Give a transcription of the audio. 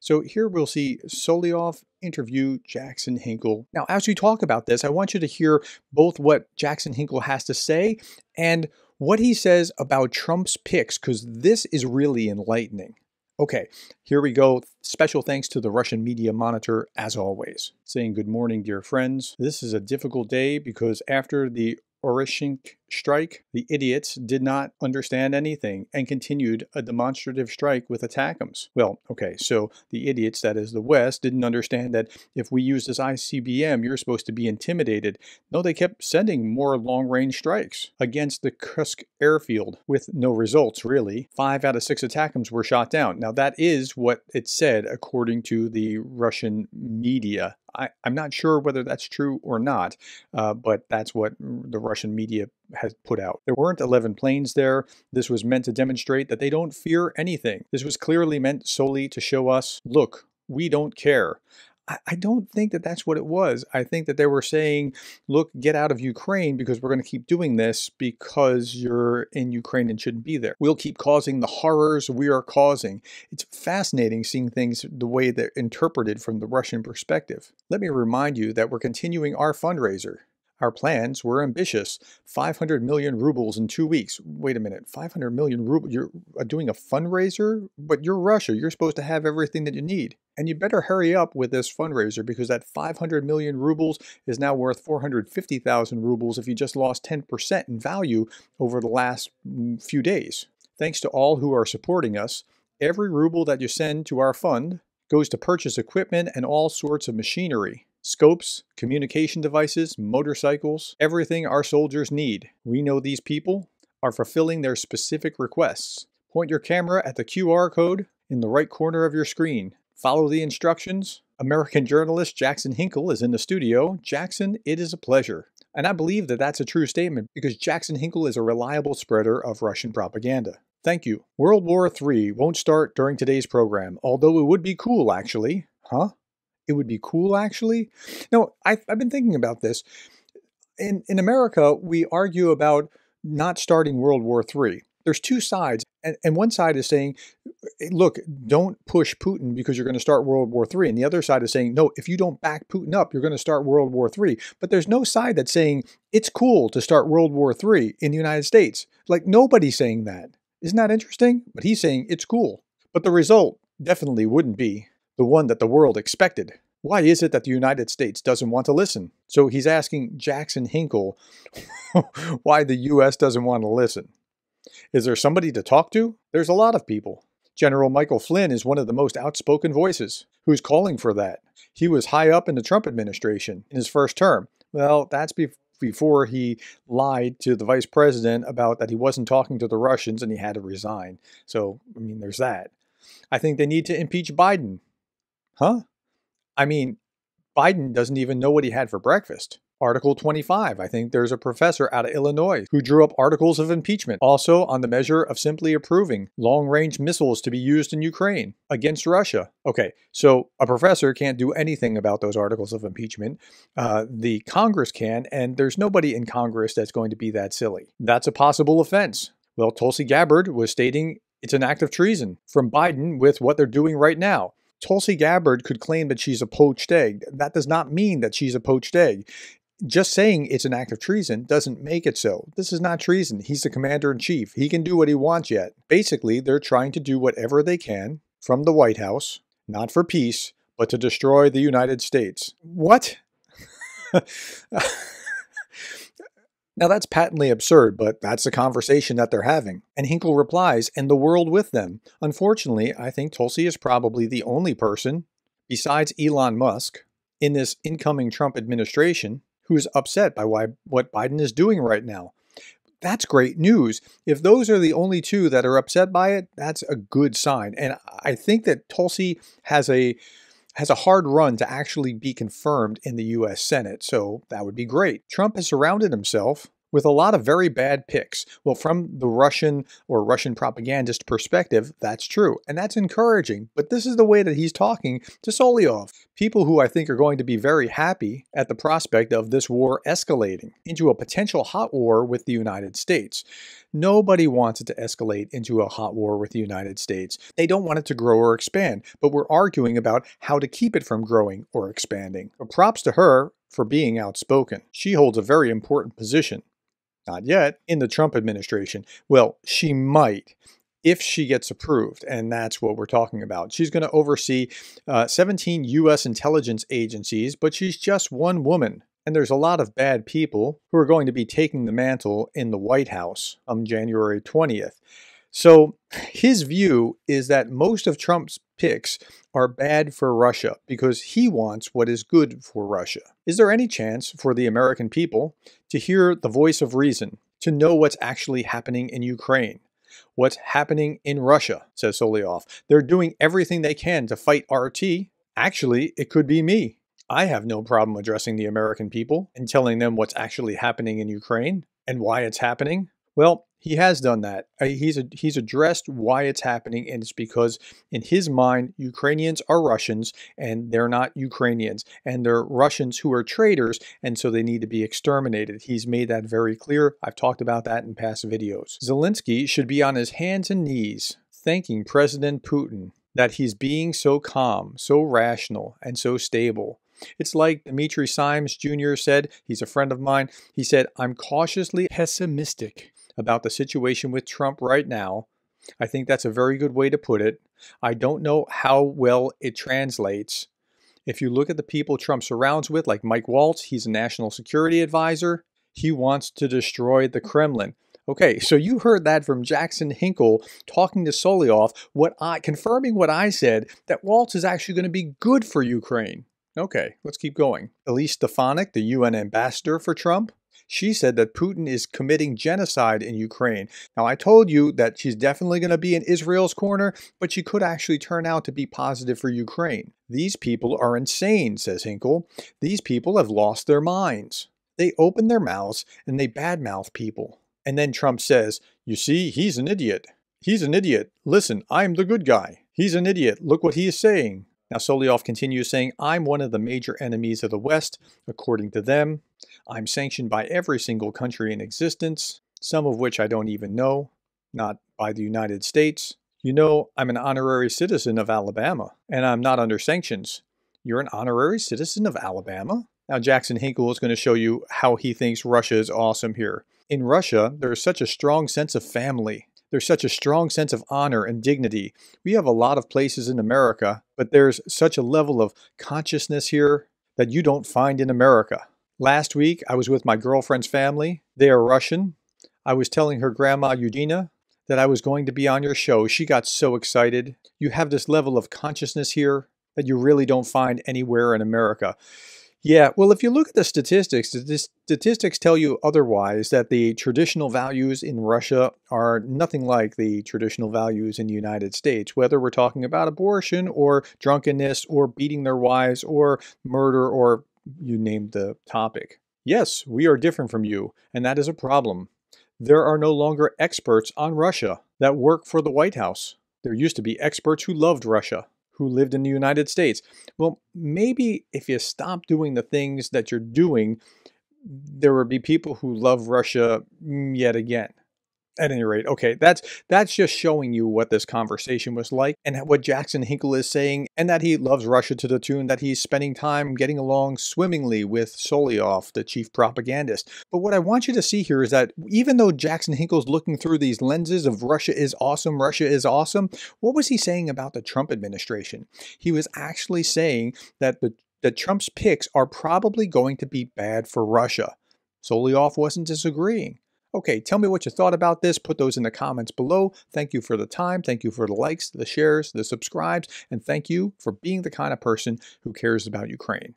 So here we'll see Solovyov interview Jackson Hinkle. Now, as we talk about this, I want you to hear both what Jackson Hinkle has to say and what he says about Trump's picks, because this is really enlightening. Okay, here we go. Special thanks to the Russian media monitor, as always. Saying good morning, dear friends. This is a difficult day because after the Orishink strike, the idiots did not understand anything and continued a demonstrative strike with ATACMS. Well, okay, so the idiots, that is the West, didn't understand that if we use this ICBM, you're supposed to be intimidated. No, they kept sending more long-range strikes against the Kursk airfield with no results, really. 5 out of 6 ATACMS were shot down. Now, that is what it said according to the Russian media. I'm not sure whether that's true or not, but that's what the Russian media has put out. There weren't 11 planes there. This was meant to demonstrate that they don't fear anything. This was clearly meant solely to show us, look, we don't care. I don't think that that's what it was. I think that they were saying, look, get out of Ukraine because we're going to keep doing this because you're in Ukraine and shouldn't be there. We'll keep causing the horrors we are causing. It's fascinating seeing things the way they're interpreted from the Russian perspective. Let me remind you that we're continuing our fundraiser. Our plans were ambitious. 500 million rubles in 2 weeks. Wait a minute, 500 million rubles? You're doing a fundraiser? But you're Russia. You're supposed to have everything that you need. And you better hurry up with this fundraiser because that 500 million rubles is now worth 450,000 rubles if you just lost 10% in value over the last few days. Thanks to all who are supporting us, every ruble that you send to our fund goes to purchase equipment and all sorts of machinery. Scopes, communication devices, motorcycles, everything our soldiers need. We know these people are fulfilling their specific requests. Point your camera at the QR code in the right corner of your screen. Follow the instructions. American journalist Jackson Hinkle is in the studio. Jackson, it is a pleasure. And I believe that that's a true statement because Jackson Hinkle is a reliable spreader of Russian propaganda. Thank you. World War III won't start during today's program, although it would be cool, actually. Huh? It would be cool, actually? No, I've been thinking about this. In America, we argue about not starting World War III. There's two sides, and one side is saying, look, don't push Putin because you're going to start World War III. And the other side is saying, no, if you don't back Putin up, you're going to start World War III. But there's no side that's saying it's cool to start World War III in the United States. Like, nobody's saying that. Isn't that interesting? But he's saying it's cool. But the result definitely wouldn't be the one that the world expected. Why is it that the United States doesn't want to listen? So he's asking Jackson Hinkle why the U.S. doesn't want to listen. Is there somebody to talk to? There's a lot of people. General Michael Flynn is one of the most outspoken voices who's calling for that. He was high up in the Trump administration in his first term. Well, that's before he lied to the vice president about that he wasn't talking to the Russians and he had to resign. So, I mean, there's that. I think they need to impeach Biden. Huh? I mean, Biden doesn't even know what he had for breakfast. Article 25, I think there's a professor out of Illinois who drew up articles of impeachment. Also on the measure of simply approving long-range missiles to be used in Ukraine against Russia. Okay, so a professor can't do anything about those articles of impeachment. The Congress can, and there's nobody in Congress that's going to be that silly. That's a possible offense. Well, Tulsi Gabbard was stating it's an act of treason from Biden with what they're doing right now. Tulsi Gabbard could claim that she's a poached egg. That does not mean that she's a poached egg. Just saying it's an act of treason doesn't make it so. This is not treason. He's the commander-in-chief. He can do what he wants yet. Basically, they're trying to do whatever they can from the White House, not for peace, but to destroy the United States. What? Now that's patently absurd, but that's the conversation that they're having. And Hinkle replies, and the world with them. Unfortunately, I think Tulsi is probably the only person, besides Elon Musk, in this incoming Trump administration, who's upset by what Biden is doing right now. That's great news. If those are the only two that are upset by it, that's a good sign. And I think that Tulsi has a hard run to actually be confirmed in the U.S. Senate, so that would be great. Trump has surrounded himself with a lot of very bad picks. Well, from the Russian or Russian propagandist perspective, that's true, and that's encouraging. But this is the way that he's talking to Solovyov. People who I think are going to be very happy at the prospect of this war escalating into a potential hot war with the United States. Nobody wants it to escalate into a hot war with the United States. They don't want it to grow or expand, but we're arguing about how to keep it from growing or expanding. But props to her for being outspoken. She holds a very important position. Not yet in the Trump administration. Well, she might, if she gets approved, and that's what we're talking about. She's going to oversee 17 U.S. intelligence agencies, but she's just one woman. And there's a lot of bad people who are going to be taking the mantle in the White House on January 20th. So his view is that most of Trump's picks are bad for Russia because he wants what is good for Russia. Is there any chance for the American people to hear the voice of reason, to know what's actually happening in Ukraine? What's happening in Russia, says Solovyov. They're doing everything they can to fight RT. Actually, it could be me. I have no problem addressing the American people and telling them what's actually happening in Ukraine and why it's happening. Well, he has done that. He's addressed why it's happening, and it's because in his mind, Ukrainians are Russians and they're not Ukrainians, and they're Russians who are traitors, and so they need to be exterminated. He's made that very clear. I've talked about that in past videos. Zelensky should be on his hands and knees thanking President Putin that he's being so calm, so rational, and so stable. It's like Dimitri Simes Jr. said, he's a friend of mine, he said, "I'm cautiously pessimistic about the situation with Trump right now." I think that's a very good way to put it. I don't know how well it translates. If you look at the people Trump surrounds with, like Mike Waltz, he's a national security advisor. He wants to destroy the Kremlin. Okay, so you heard that from Jackson Hinkle talking to Solovyov, confirming what I said, that Waltz is actually going to be good for Ukraine. Okay, let's keep going. Elise Stefanik, the UN ambassador for Trump, she said that Putin is committing genocide in Ukraine. Now, I told you that she's definitely going to be in Israel's corner, but she could actually turn out to be positive for Ukraine. These people are insane, says Hinkle. These people have lost their minds. They open their mouths and they badmouth people. And then Trump says, "You see, he's an idiot. He's an idiot. Listen, I'm the good guy. He's an idiot. Look what he is saying." Now, Solovyov continues saying, "I'm one of the major enemies of the West, according to them. I'm sanctioned by every single country in existence, some of which I don't even know, not by the United States. You know, I'm an honorary citizen of Alabama, and I'm not under sanctions." You're an honorary citizen of Alabama? Now, Jackson Hinkle is going to show you how he thinks Russia is awesome here. In Russia, there is such a strong sense of family. There's such a strong sense of honor and dignity. We have a lot of places in America, but there's such a level of consciousness here that you don't find in America. Last week, I was with my girlfriend's family. They are Russian. I was telling her grandma, Eudina, that I was going to be on your show. She got so excited. You have this level of consciousness here that you really don't find anywhere in America. Yeah, well, if you look at the statistics tell you otherwise, that the traditional values in Russia are nothing like the traditional values in the United States, whether we're talking about abortion or drunkenness or beating their wives or murder or you name the topic. Yes, we are different from you, and that is a problem. There are no longer experts on Russia that work for the White House. There used to be experts who loved Russia, who lived in the United States. Well, maybe if you stop doing the things that you're doing, there would be people who love Russia yet again. At any rate, okay, that's just showing you what this conversation was like and what Jackson Hinkle is saying, and that he loves Russia to the tune that he's spending time getting along swimmingly with Solovyov, the chief propagandist. But what I want you to see here is that even though Jackson Hinkle's looking through these lenses of Russia is awesome, what was he saying about the Trump administration? He was actually saying that Trump's picks are probably going to be bad for Russia. Solovyov wasn't disagreeing. Okay, tell me what you thought about this. Put those in the comments below. Thank you for the time. Thank you for the likes, the shares, the subscribes, and thank you for being the kind of person who cares about Ukraine.